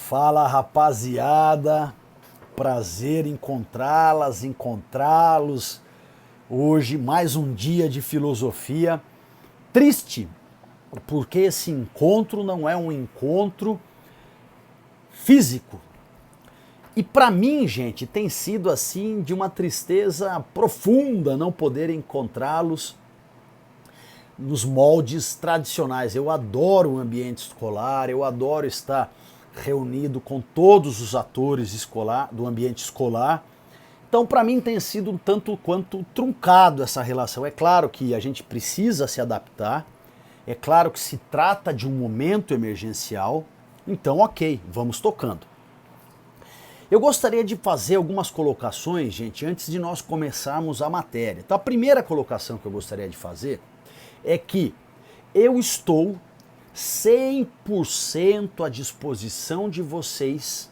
Fala, rapaziada, prazer encontrá-los. Hoje mais um dia de filosofia. Triste, porque esse encontro não é um encontro físico. E para mim, gente, tem sido assim de uma tristeza profunda não poder encontrá-los nos moldes tradicionais. Eu adoro o ambiente escolar, eu adoro estar reunido com todos os atores do ambiente escolar. Então, para mim, tem sido um tanto quanto truncado essa relação. É claro que a gente precisa se adaptar, é claro que se trata de um momento emergencial, então, ok, vamos tocando. Eu gostaria de fazer algumas colocações, gente, antes de nós começarmos a matéria. Então, a primeira colocação que eu gostaria de fazer é que eu estou 100% à disposição de vocês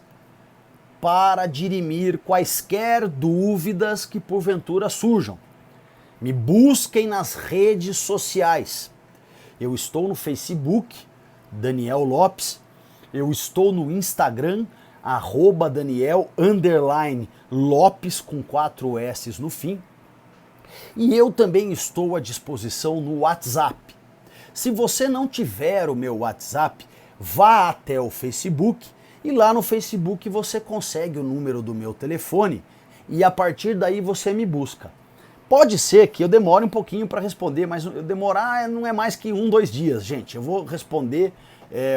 para dirimir quaisquer dúvidas que porventura surjam. Me busquem nas redes sociais. Eu estou no Facebook, Daniel Lopes. Eu estou no Instagram, @Daniel_Lopes com 4 S's no fim. E eu também estou à disposição no WhatsApp. Se você não tiver o meu WhatsApp, vá até o Facebook e lá no Facebook você consegue o número do meu telefone e a partir daí você me busca. Pode ser que eu demore um pouquinho para responder, mas demorar não é mais que 2 dias, gente. Eu vou responder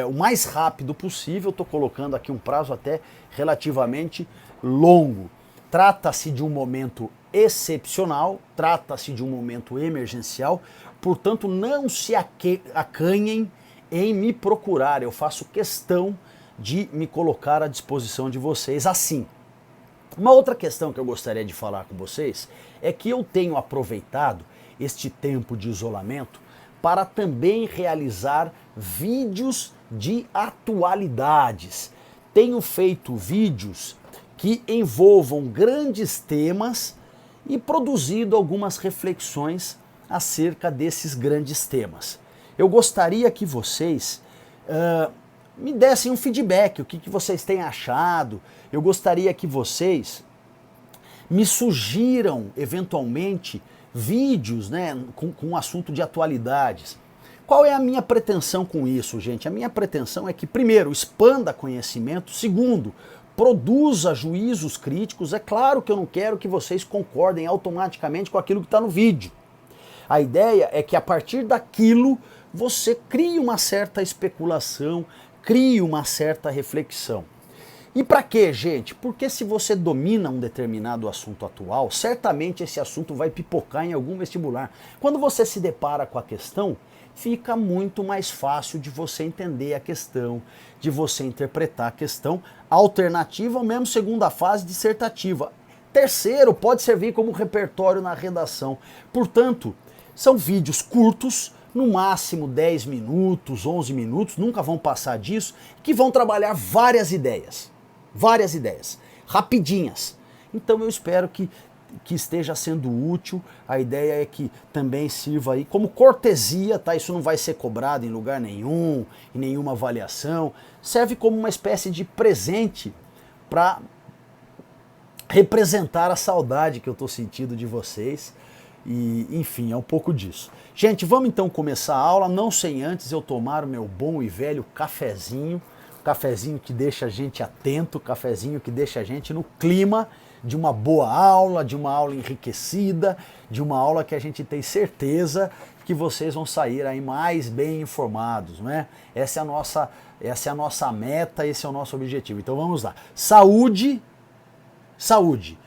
o mais rápido possível, estou colocando aqui um prazo até relativamente longo. Trata-se de um momento excepcional, trata-se de um momento emergencial, portanto não se acanhem em me procurar, eu faço questão de me colocar à disposição de vocês assim. Uma outra questão que eu gostaria de falar com vocês é que eu tenho aproveitado este tempo de isolamento para também realizar vídeos de atualidades. Tenho feito vídeos que envolvam grandes temas e produzido algumas reflexões acerca desses grandes temas. Eu gostaria que vocês me dessem um feedback, o que vocês têm achado. Eu gostaria que vocês me sugiram, eventualmente, vídeos, né, com assunto de atualidades. Qual é a minha pretensão com isso, gente? A minha pretensão é que, primeiro, expanda conhecimento, segundo, produza juízos críticos. É claro que eu não quero que vocês concordem automaticamente com aquilo que está no vídeo. A ideia é que a partir daquilo você crie uma certa especulação, crie uma certa reflexão. E para quê, gente? Porque se você domina um determinado assunto atual, certamente esse assunto vai pipocar em algum vestibular. Quando você se depara com a questão, fica muito mais fácil de você entender a questão, de você interpretar a questão alternativa ou mesmo segunda fase dissertativa. Terceiro, pode servir como repertório na redação. Portanto, são vídeos curtos, no máximo 10 minutos, 11 minutos, nunca vão passar disso, que vão trabalhar várias ideias, rapidinhas. Então eu espero que esteja sendo útil. A ideia é que também sirva aí como cortesia, tá? Isso não vai ser cobrado em lugar nenhum, em nenhuma avaliação. Serve como uma espécie de presente para representar a saudade que eu estou sentindo de vocês. E, enfim, é um pouco disso. Gente, vamos então começar a aula, não sem antes eu tomar o meu bom e velho cafezinho que deixa a gente atento, cafezinho que deixa a gente no clima de uma boa aula, de uma aula enriquecida, de uma aula que a gente tem certeza que vocês vão sair aí mais bem informados, né? Essa é a nossa meta, esse é o nosso objetivo. Então vamos lá. Saúde.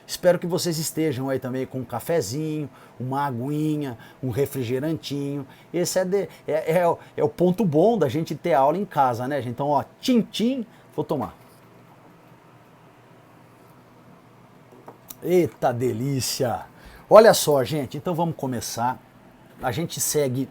Espero que vocês estejam aí também com um cafezinho, uma aguinha, um refrigerantinho. Esse é o ponto bom da gente ter aula em casa, né, gente? Então, ó, tchim, vou tomar. Eita delícia! Olha só, gente, então vamos começar. A gente segue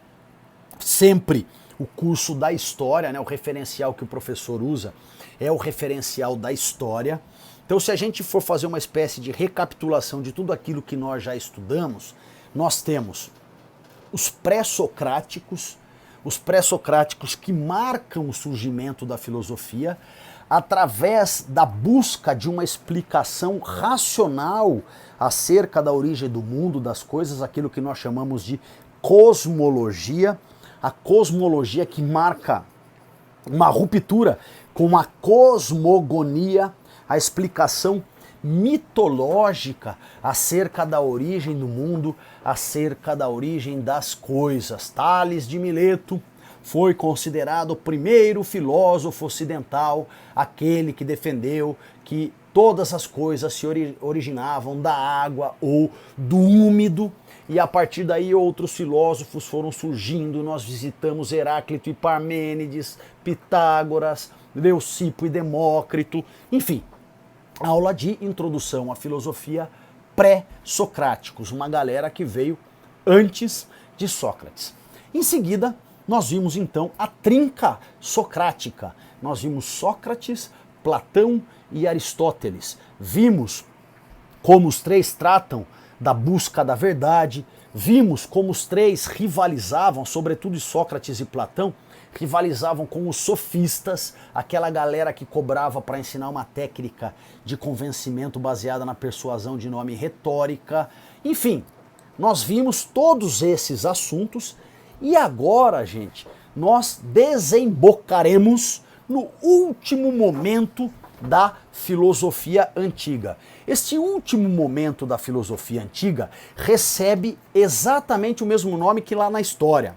sempre o curso da história, né? O referencial que o professor usa é o referencial da história. Então, se a gente for fazer uma espécie de recapitulação de tudo aquilo que nós já estudamos, nós temos os pré-socráticos, os pré-socráticos, que marcam o surgimento da filosofia através da busca de uma explicação racional acerca da origem do mundo, das coisas, aquilo que nós chamamos de cosmologia, a cosmologia que marca uma ruptura com a cosmogonia, a explicação mitológica acerca da origem do mundo, acerca da origem das coisas. Tales de Mileto foi considerado o primeiro filósofo ocidental, aquele que defendeu que todas as coisas se originavam da água ou do úmido, e a partir daí outros filósofos foram surgindo. Nós visitamos Heráclito e Parmênides, Pitágoras, Leucipo e Demócrito, enfim, aula de introdução à filosofia pré-socráticos, uma galera que veio antes de Sócrates. Em seguida, nós vimos então a trinca socrática. Nós vimos Sócrates, Platão e Aristóteles. Vimos como os três tratam da busca da verdade. Vimos como os três rivalizavam, sobretudo Sócrates e Platão, rivalizavam com os sofistas, aquela galera que cobrava para ensinar uma técnica de convencimento baseada na persuasão de nome retórica. Enfim, nós vimos todos esses assuntos e agora, gente, nós desembocaremos no último momento da filosofia antiga. Este último momento da filosofia antiga recebe exatamente o mesmo nome que lá na história.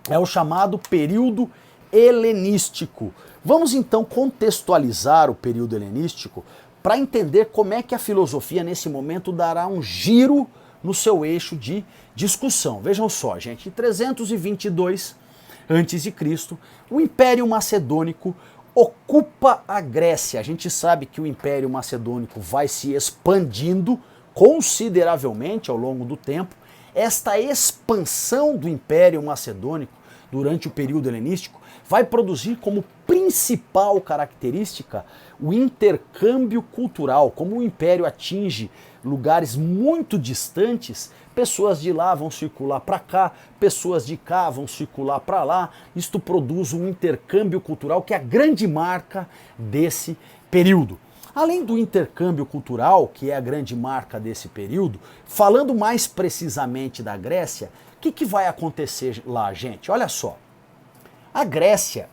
É o chamado período helenístico. Vamos então contextualizar o período helenístico para entender como é que a filosofia nesse momento dará um giro no seu eixo de discussão. Vejam só, gente, em 322 a.C., o Império Macedônico ocupa a Grécia. A gente sabe que o Império Macedônico vai se expandindo consideravelmente ao longo do tempo. Esta expansão do Império Macedônico durante o período helenístico vai produzir como principal característica o intercâmbio cultural. Como o Império atinge lugares muito distantes, pessoas de lá vão circular para cá, pessoas de cá vão circular para lá. Isto produz um intercâmbio cultural que é a grande marca desse período. Além do intercâmbio cultural, que é a grande marca desse período, falando mais precisamente da Grécia, o que vai acontecer lá, gente? Olha só, a Grécia,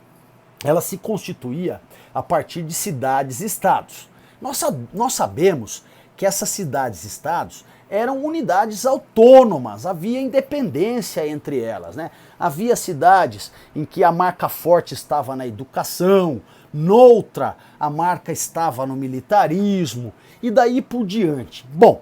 ela se constituía a partir de cidades-estados. Nós sabemos que essas cidades-estados eram unidades autônomas, havia independência entre elas, né? Havia cidades em que a marca forte estava na educação, noutra a marca estava no militarismo e daí por diante. Bom,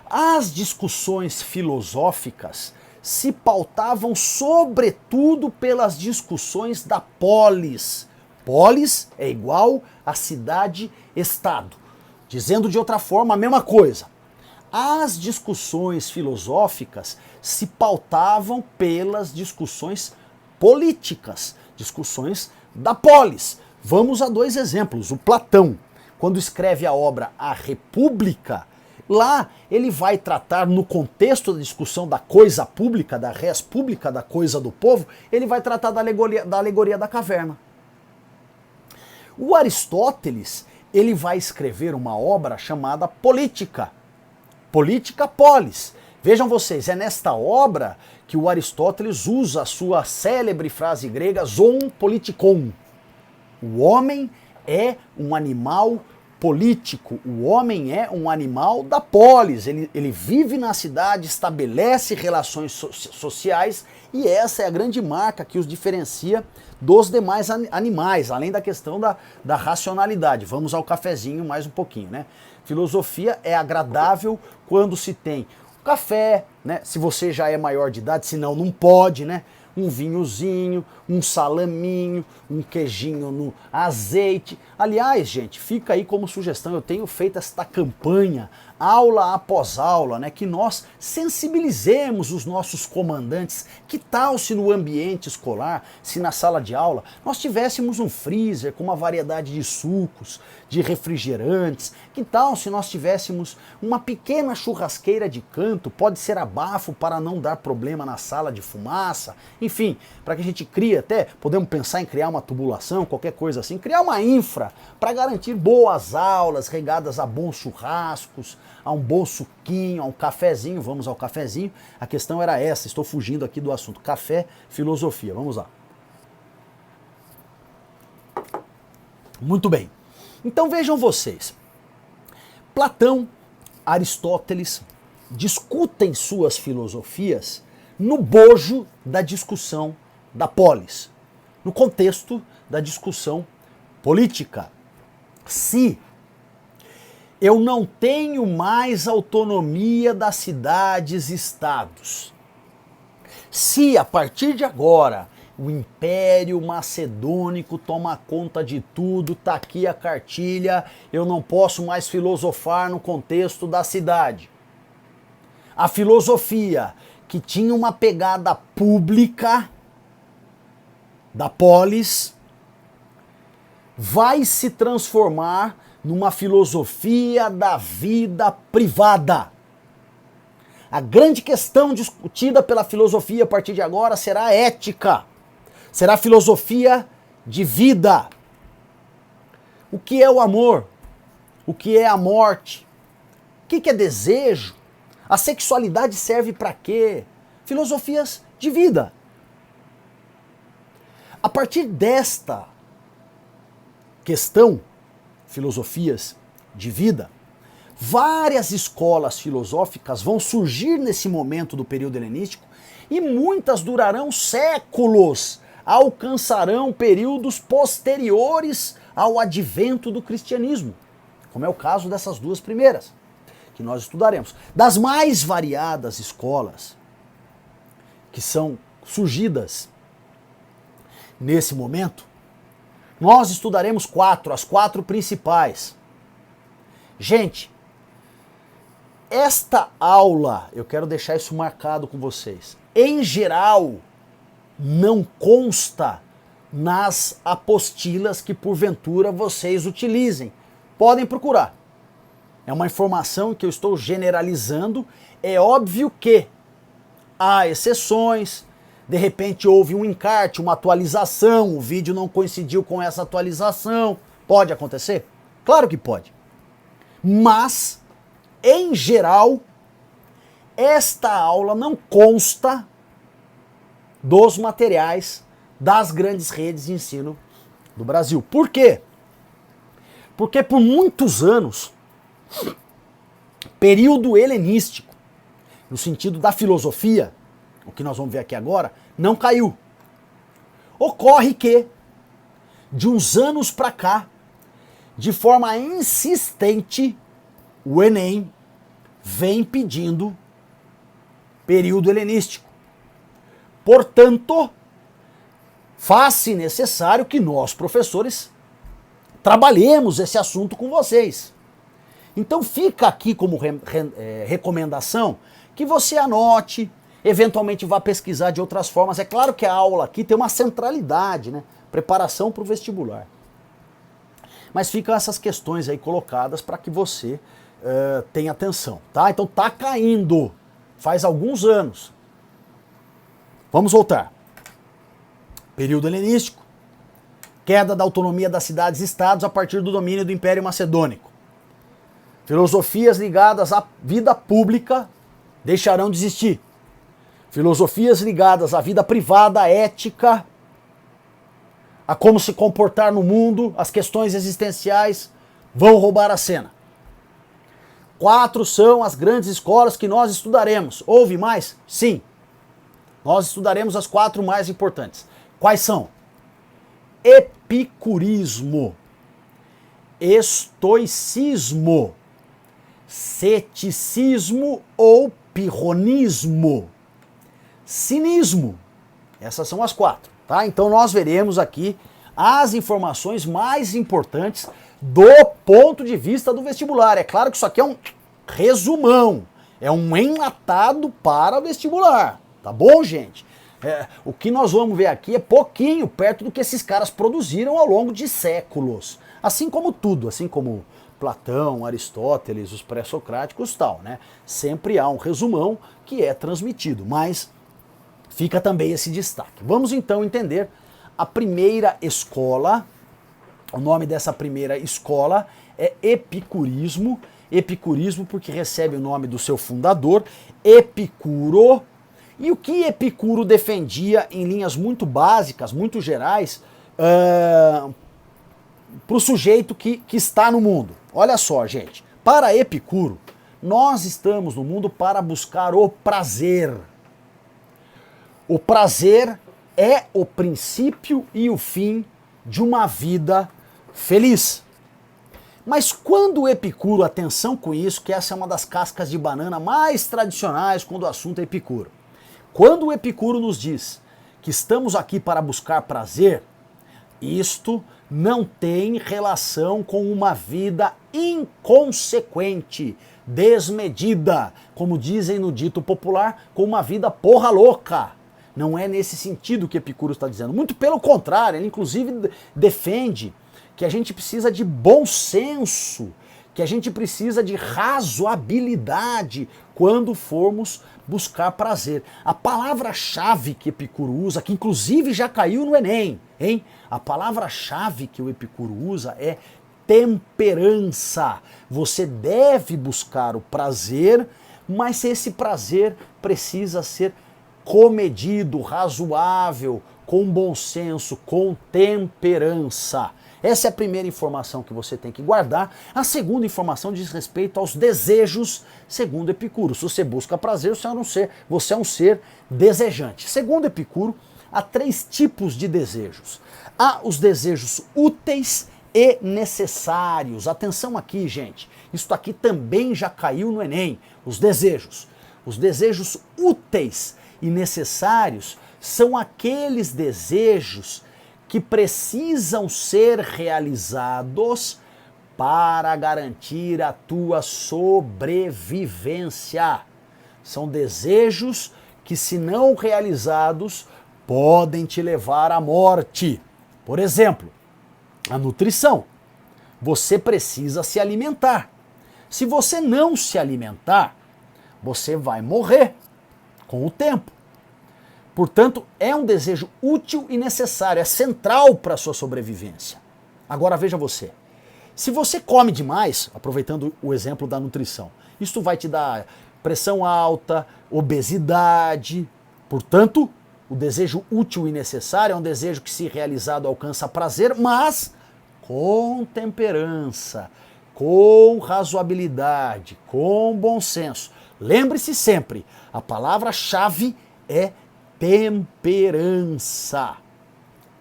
as discussões filosóficas se pautavam sobretudo pelas discussões da polis. Polis é igual a cidade-estado. Dizendo de outra forma, a mesma coisa. As discussões filosóficas se pautavam pelas discussões políticas, discussões da polis. Vamos a dois exemplos. O Platão, quando escreve a obra A República, lá ele vai tratar, no contexto da discussão da coisa pública, da res pública, da coisa do povo, ele vai tratar da alegoria da caverna. O Aristóteles, ele vai escrever uma obra chamada Política. Política Polis. Vejam vocês, é nesta obra que o Aristóteles usa a sua célebre frase grega zoon politikon. O homem é um animal político, o homem é um animal da polis, ele vive na cidade, estabelece relações sociais e essa é a grande marca que os diferencia dos demais animais, além da questão da racionalidade. Vamos ao cafezinho mais um pouquinho, né? Filosofia é agradável quando se tem café, né? Se você já é maior de idade, senão não pode, né? Um vinhozinho, um salaminho, um queijinho no azeite. Aliás, gente, fica aí como sugestão, eu tenho feito esta campanha, aula após aula, né, que nós sensibilizemos os nossos comandantes. Que tal se no ambiente escolar, se na sala de aula, nós tivéssemos um freezer com uma variedade de sucos, de refrigerantes? Que tal se nós tivéssemos uma pequena churrasqueira de canto, pode ser abafo para não dar problema na sala de fumaça? Enfim, para que a gente crie até, podemos pensar em criar uma tubulação, qualquer coisa assim, criar uma infra para garantir boas aulas regadas a bons churrascos, a um bom suquinho, a um cafezinho. Vamos ao cafezinho. A questão era essa, estou fugindo aqui do assunto. Café, filosofia. Vamos lá. Muito bem. Então vejam vocês. Platão, Aristóteles discutem suas filosofias no bojo da discussão da polis, no contexto da discussão política. Se eu não tenho mais autonomia das cidades-estados, se a partir de agora o Império Macedônico toma conta de tudo, tá aqui a cartilha, eu não posso mais filosofar no contexto da cidade. A filosofia que tinha uma pegada pública da polis vai se transformar numa filosofia da vida privada. A grande questão discutida pela filosofia a partir de agora será a ética. Será a filosofia de vida. O que é o amor? O que é a morte? O que é desejo? A sexualidade serve para quê? Filosofias de vida. A partir desta questão, filosofias de vida, várias escolas filosóficas vão surgir nesse momento do período helenístico e muitas durarão séculos, alcançarão períodos posteriores ao advento do cristianismo, como é o caso dessas duas primeiras, que nós estudaremos. Das mais variadas escolas que são surgidas nesse momento, nós estudaremos as quatro principais. Gente, esta aula, eu quero deixar isso marcado com vocês, em geral, não consta nas apostilas que porventura vocês utilizem. Podem procurar. É uma informação que eu estou generalizando. É óbvio que há exceções. De repente houve um encarte, uma atualização, o vídeo não coincidiu com essa atualização. Pode acontecer? Claro que pode. Mas, em geral, esta aula não consta dos materiais das grandes redes de ensino do Brasil. Por quê? Porque por muitos anos, período helenístico, no sentido da filosofia, o que nós vamos ver aqui agora, não caiu. Ocorre que, de uns anos para cá, de forma insistente, o Enem vem pedindo período helenístico. Portanto, faz-se necessário que nós, professores, trabalhemos esse assunto com vocês. Então fica aqui como recomendação que você anote, eventualmente vá pesquisar de outras formas. É claro que a aula aqui tem uma centralidade, né? Preparação para o vestibular. Mas ficam essas questões aí colocadas para que você tenha atenção, tá? Então tá caindo, faz alguns anos. Vamos voltar. Período helenístico. Queda da autonomia das cidades-estados a partir do domínio do Império Macedônico. Filosofias ligadas à vida pública deixarão de existir. Filosofias ligadas à vida privada, à ética, a como se comportar no mundo, as questões existenciais vão roubar a cena. 4 são as grandes escolas que nós estudaremos. Houve mais? Sim. Nós estudaremos as 4 mais importantes. Quais são? Epicurismo, estoicismo, ceticismo ou pirronismo, cinismo. Essas são as 4, tá? Então nós veremos aqui as informações mais importantes do ponto de vista do vestibular. É claro que isso aqui é um resumão, é um enlatado para vestibular, tá bom, gente? O que nós vamos ver aqui é pouquinho perto do que esses caras produziram ao longo de séculos. Assim como tudo, assim como Platão, Aristóteles, os pré-socráticos, tal, né? Sempre há um resumão que é transmitido, mas fica também esse destaque. Vamos então entender a primeira escola. O nome dessa primeira escola é epicurismo. Epicurismo porque recebe o nome do seu fundador, Epicuro. E o que Epicuro defendia em linhas muito básicas, muito gerais, para o sujeito que está no mundo? Olha só, gente. Para Epicuro, nós estamos no mundo para buscar o prazer. O prazer é o princípio e o fim de uma vida feliz. Mas quando Epicuro, atenção com isso, que essa é uma das cascas de banana mais tradicionais quando o assunto é Epicuro. Quando o Epicuro nos diz que estamos aqui para buscar prazer, isto não tem relação com uma vida inconsequente, desmedida, como dizem no dito popular, com uma vida porra louca. Não é nesse sentido que Epicuro está dizendo. Muito pelo contrário, ele inclusive defende que a gente precisa de bom senso, que a gente precisa de razoabilidade quando formos buscar prazer. A palavra-chave que Epicuro usa, que inclusive já caiu no Enem, hein? A palavra-chave que o Epicuro usa é temperança. Você deve buscar o prazer, mas esse prazer precisa ser comedido, razoável, com bom senso, com temperança. Essa é a primeira informação que você tem que guardar. A segunda informação diz respeito aos desejos, segundo Epicuro. Se você busca prazer, você é um ser desejante. Segundo Epicuro, há 3 tipos de desejos. Há os desejos úteis e necessários. Atenção aqui, gente. Isso aqui também já caiu no Enem. Os desejos. Os desejos úteis e necessários são aqueles desejos que precisam ser realizados para garantir a tua sobrevivência. São desejos que, se não realizados, podem te levar à morte. Por exemplo, a nutrição. Você precisa se alimentar. Se você não se alimentar, você vai morrer com o tempo. Portanto, é um desejo útil e necessário, é central para a sua sobrevivência. Agora veja você, se você come demais, aproveitando o exemplo da nutrição, isso vai te dar pressão alta, obesidade. Portanto, o desejo útil e necessário é um desejo que, se realizado, alcança prazer, mas com temperança, com razoabilidade, com bom senso. Lembre-se sempre, a palavra-chave é temperança.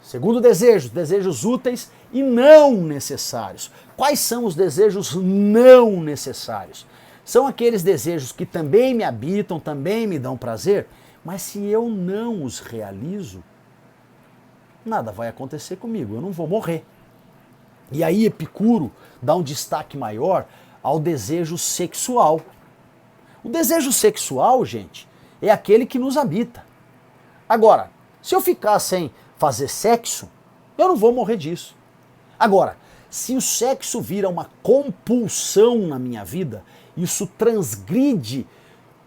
Segundo desejo, desejos úteis e não necessários. Quais são os desejos não necessários? São aqueles desejos que também me habitam, também me dão prazer, mas se eu não os realizo, nada vai acontecer comigo, eu não vou morrer. E aí Epicuro dá um destaque maior ao desejo sexual. O desejo sexual, gente, é aquele que nos habita. Agora, se eu ficar sem fazer sexo, eu não vou morrer disso. Agora, se o sexo vira uma compulsão na minha vida, isso transgride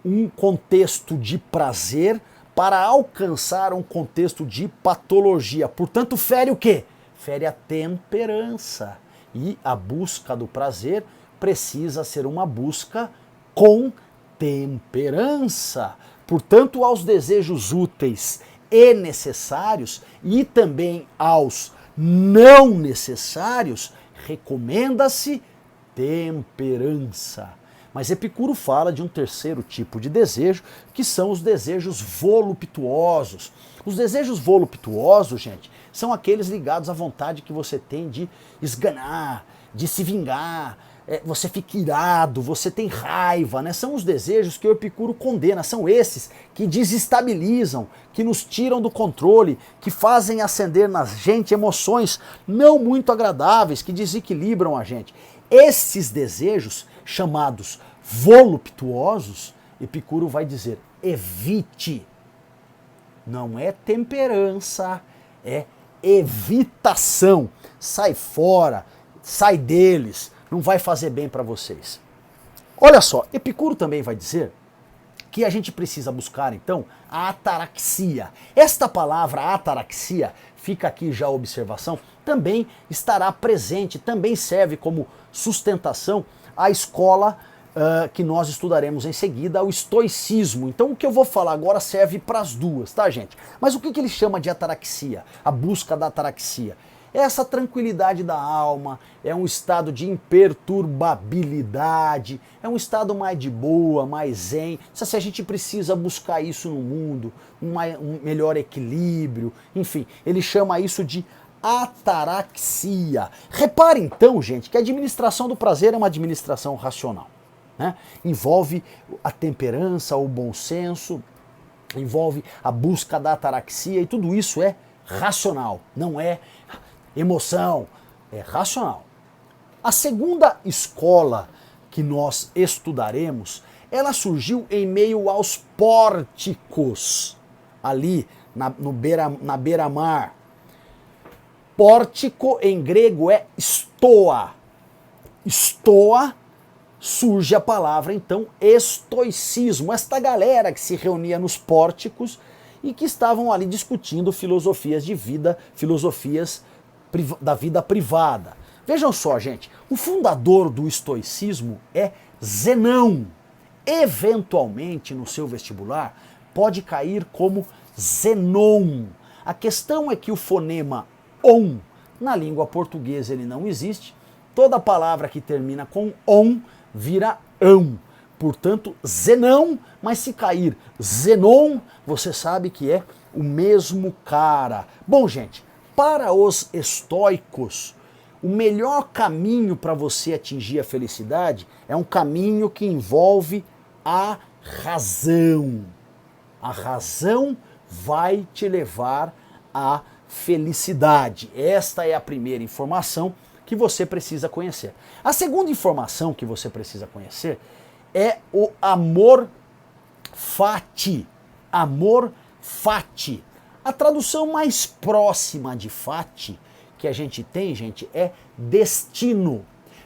um contexto de prazer para alcançar um contexto de patologia. Portanto, fere o quê? Fere a temperança. E a busca do prazer precisa ser uma busca com temperança. Portanto, aos desejos úteis e necessários e também aos não necessários, recomenda-se temperança. Mas Epicuro fala de um terceiro tipo de desejo, que são os desejos voluptuosos. Os desejos voluptuosos, gente, são aqueles ligados à vontade que você tem de esganar, de se vingar, você fica irado, você tem raiva, né? São os desejos que o Epicuro condena, são esses que desestabilizam, que nos tiram do controle, que fazem acender na gente emoções não muito agradáveis, que desequilibram a gente. Esses desejos, chamados voluptuosos, Epicuro vai dizer, evite. Não é temperança, é evitação. Sai fora, sai deles, não vai fazer bem para vocês. Olha só, Epicuro também vai dizer que a gente precisa buscar, então, a ataraxia. Esta palavra ataraxia, fica aqui já a observação, também estará presente, também serve como sustentação à escola que nós estudaremos em seguida, o estoicismo. Então o que eu vou falar agora serve para as duas, tá, gente? Mas o que ele chama de ataraxia? A busca da ataraxia. É essa tranquilidade da alma, é um estado de imperturbabilidade, é um estado mais de boa, mais zen. Se a gente precisa buscar isso no mundo, um melhor equilíbrio, enfim, ele chama isso de ataraxia. Repare então, gente, que a administração do prazer é uma administração racional, né? Envolve a temperança, o bom senso, envolve a busca da ataraxia e tudo isso é racional, não é emoção, é racional. A segunda escola que nós estudaremos, ela surgiu em meio aos pórticos, ali na beira-mar. Pórtico em grego é stoa. Stoa, surge a palavra então estoicismo. Esta galera que se reunia nos pórticos e que estavam ali discutindo filosofias de vida, filosofias da vida privada. Vejam só, gente, o fundador do estoicismo é Zenão. Eventualmente, no seu vestibular, pode cair como Zenon. A questão é que o fonema on, na língua portuguesa ele não existe. Toda palavra que termina com on vira ão. Portanto, Zenão, mas se cair Zenon, você sabe que é o mesmo cara. Bom, gente, para os estoicos, o melhor caminho para você atingir a felicidade é um caminho que envolve a razão. A razão vai te levar à felicidade. Esta é a primeira informação que você precisa conhecer. A segunda informação que você precisa conhecer é o amor fati. Amor fati. A tradução mais próxima de fati que a gente tem, gente, é destino.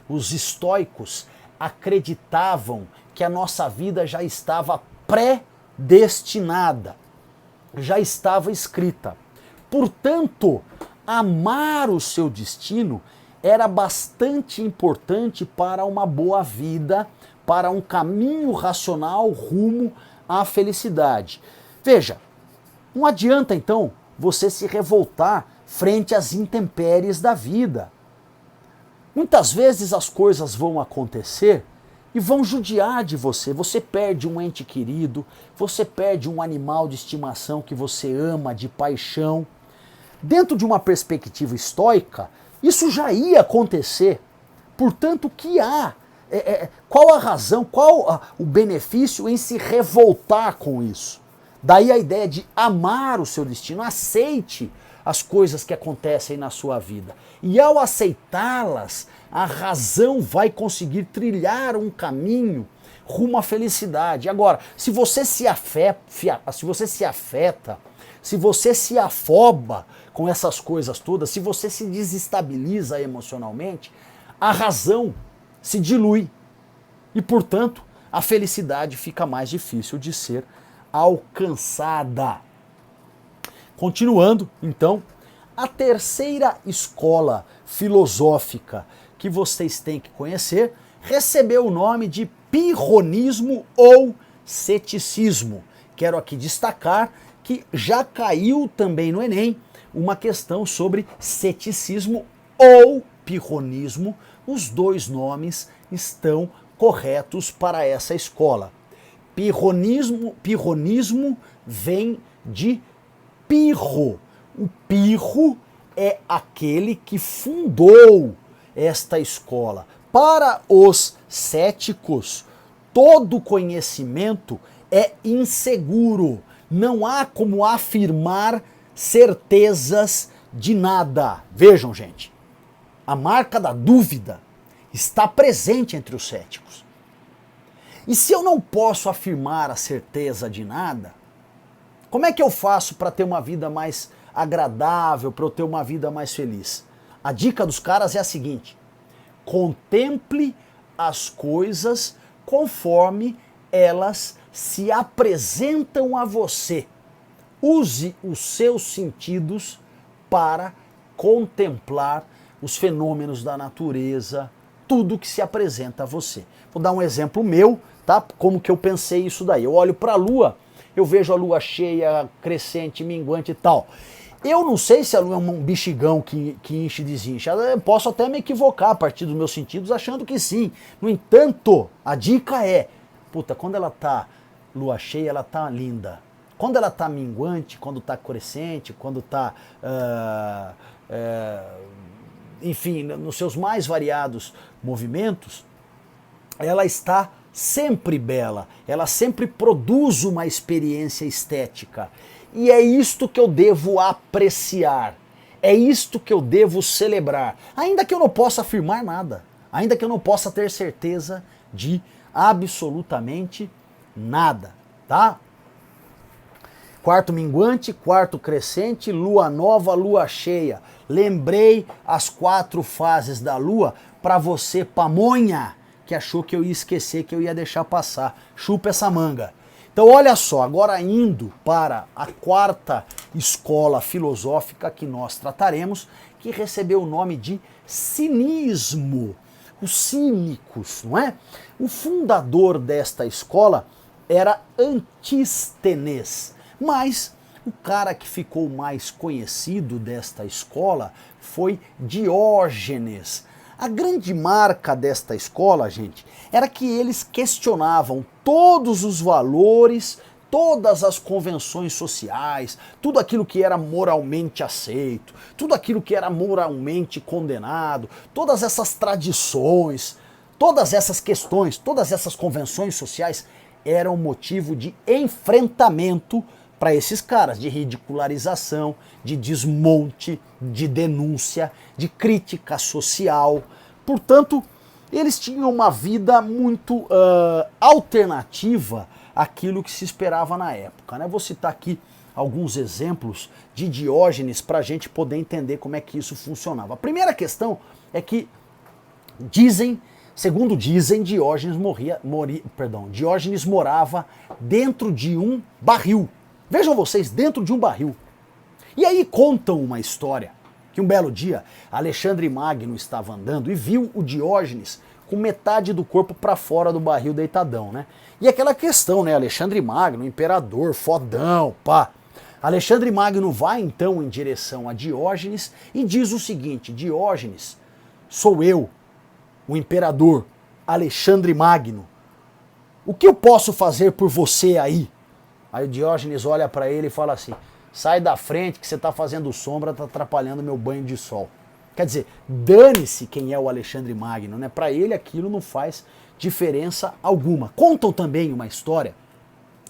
Os estoicos acreditavam que a nossa vida já estava predestinada, já estava escrita. Portanto, amar o seu destino era bastante importante para uma boa vida, para um caminho racional rumo à felicidade. Veja, não adianta então você se revoltar frente às intempéries da vida. Muitas vezes as coisas vão acontecer e vão judiar de você. Você perde um ente querido, você perde um animal de estimação que você ama de paixão. Dentro de uma perspectiva estoica, isso já ia acontecer. Portanto, o que há? Qual a razão, qual o benefício em se revoltar com isso? Daí a ideia de amar o seu destino. Aceite as coisas que acontecem na sua vida. E ao aceitá-las, a razão vai conseguir trilhar um caminho rumo à felicidade. Agora, se você se afeta, se você se afoba com essas coisas todas, se você se desestabiliza emocionalmente, a razão se dilui. E, portanto, a felicidade fica mais difícil de ser alcançada. Continuando, então, a terceira escola filosófica que vocês têm que conhecer recebeu o nome de pirronismo ou ceticismo. Quero aqui destacar que já caiu também no Enem uma questão sobre ceticismo ou pirronismo. Os dois nomes estão corretos para essa escola. Pirronismo vem de Pirro. O Pirro é aquele que fundou esta escola. Para os céticos, todo conhecimento é inseguro. Não há como afirmar certezas de nada. Vejam, gente, a marca da dúvida está presente entre os céticos. E se eu não posso afirmar a certeza de nada, como é que eu faço para ter uma vida mais agradável, para eu ter uma vida mais feliz? A dica dos caras é a seguinte: contemple as coisas conforme elas se apresentam a você. Use os seus sentidos para contemplar os fenômenos da natureza, tudo que se apresenta a você. Vou dar um exemplo meu, tá? Como que eu pensei isso daí. Eu olho para a lua, eu vejo a lua cheia, crescente, minguante e tal. Eu não sei se a lua é um bexigão que enche e desincha. Eu posso até me equivocar a partir dos meus sentidos achando que sim. No entanto, a dica é, puta, quando ela tá lua cheia, ela tá linda. Quando ela tá minguante, quando tá crescente, quando tá, enfim, nos seus mais variados movimentos, ela está sempre bela, ela sempre produz uma experiência estética. E é isto que eu devo apreciar, é isto que eu devo celebrar, ainda que eu não possa afirmar nada, ainda que eu não possa ter certeza de absolutamente nada, tá? Quarto minguante, quarto crescente, lua nova, lua cheia. Lembrei as 4 fases da lua para você, pamonha, que achou que eu ia esquecer, que eu ia deixar passar. Chupa essa manga. Então olha só, agora indo para a 4ª escola filosófica que nós trataremos, que recebeu o nome de cinismo. Os cínicos, não é? O fundador desta escola era Antístenes. Mas o cara que ficou mais conhecido desta escola foi Diógenes. A grande marca desta escola, gente, era que eles questionavam todos os valores, todas as convenções sociais, tudo aquilo que era moralmente aceito, tudo aquilo que era moralmente condenado, todas essas tradições, todas essas questões, todas essas convenções sociais eram motivo de enfrentamento para esses caras, de ridicularização, de desmonte, de denúncia, de crítica social. Portanto, eles tinham uma vida muito alternativa àquilo que se esperava na época, né? Vou citar aqui alguns exemplos de Diógenes para a gente poder entender como é que isso funcionava. A primeira questão é que segundo dizem, Diógenes morava dentro de um barril. Vejam vocês, dentro de um barril. E aí contam uma história, que um belo dia Alexandre Magno estava andando e viu o Diógenes com metade do corpo para fora do barril deitadão, né? E aquela questão, né? Alexandre Magno, imperador, fodão, pá. Alexandre Magno vai então em direção a Diógenes e diz o seguinte: Diógenes, sou eu, o imperador Alexandre Magno. O que eu posso fazer por você aí? Aí o Diógenes olha para ele e fala assim: sai da frente que você está fazendo sombra, está atrapalhando meu banho de sol. Quer dizer, dane-se quem é o Alexandre Magno, né? Para ele aquilo não faz diferença alguma. Contam também uma história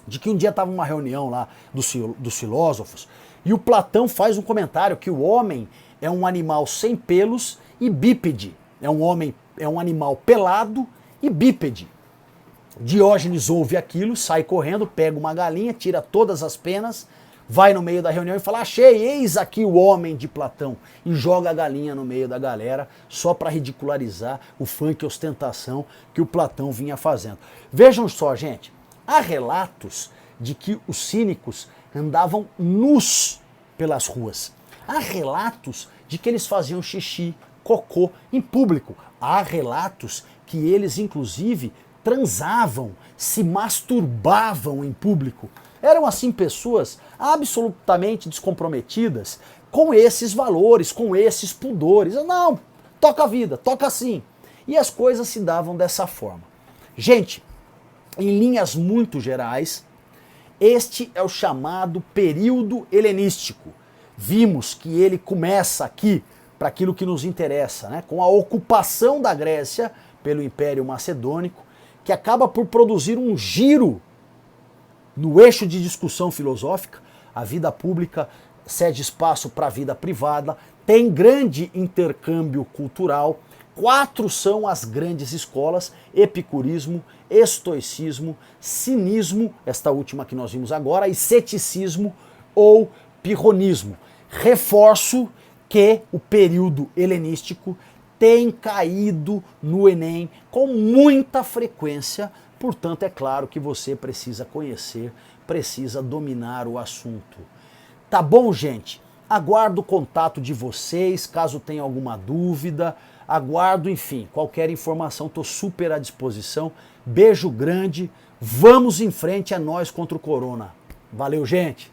de que um dia estava uma reunião lá dos filósofos e o Platão faz um comentário que o homem é um animal sem pelos e bípede. É um animal pelado e bípede. Diógenes ouve aquilo, sai correndo, pega uma galinha, tira todas as penas, vai no meio da reunião e fala: achei, eis aqui o homem de Platão, e joga a galinha no meio da galera, só para ridicularizar o funk ostentação que o Platão vinha fazendo. Vejam só, gente, há relatos de que os cínicos andavam nus pelas ruas. Há relatos de que eles faziam xixi, cocô em público. Há relatos que eles, inclusive, transavam, se masturbavam em público. Eram assim pessoas absolutamente descomprometidas com esses valores, com esses pudores. Não, toca a vida, toca assim. E as coisas se davam dessa forma. Gente, em linhas muito gerais, este é o chamado período helenístico. Vimos que ele começa aqui para aquilo que nos interessa, né? Com a ocupação da Grécia pelo Império Macedônico, que acaba por produzir um giro no eixo de discussão filosófica. A vida pública cede espaço para a vida privada, tem grande intercâmbio cultural. 4 são as grandes escolas: epicurismo, estoicismo, cinismo, esta última que nós vimos agora, e ceticismo ou pirronismo. Reforço que o período helenístico tem caído no Enem com muita frequência, portanto é claro que você precisa conhecer, precisa dominar o assunto. Tá bom, gente? Aguardo o contato de vocês, caso tenha alguma dúvida, aguardo, enfim, qualquer informação, estou super à disposição. Beijo grande, vamos em frente, é nós contra o corona. Valeu, gente!